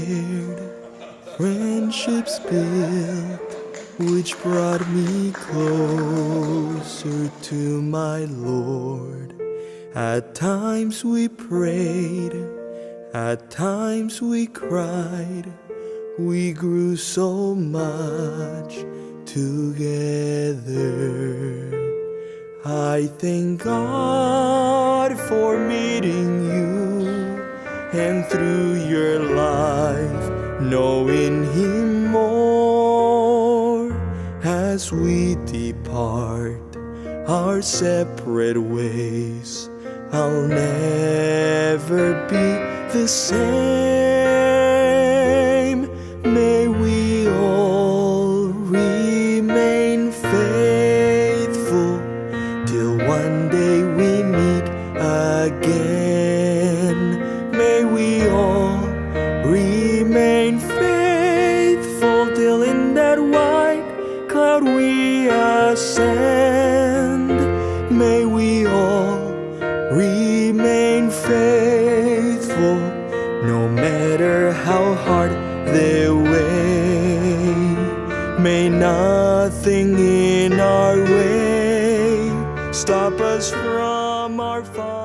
shared, friendships built, which brought me closer to my Lord. At times we prayed, at times we cried, we grew so much together. I thank God for meeting you, and through your life knowing Him more. As we depart our separate ways, I'll never be the same. May we all remain faithful till one day we meet again. May we all remain faithful till in that white cloud we ascend. May we all remain faithful, no matter how hard the way. May nothing in our way stop us from our Father.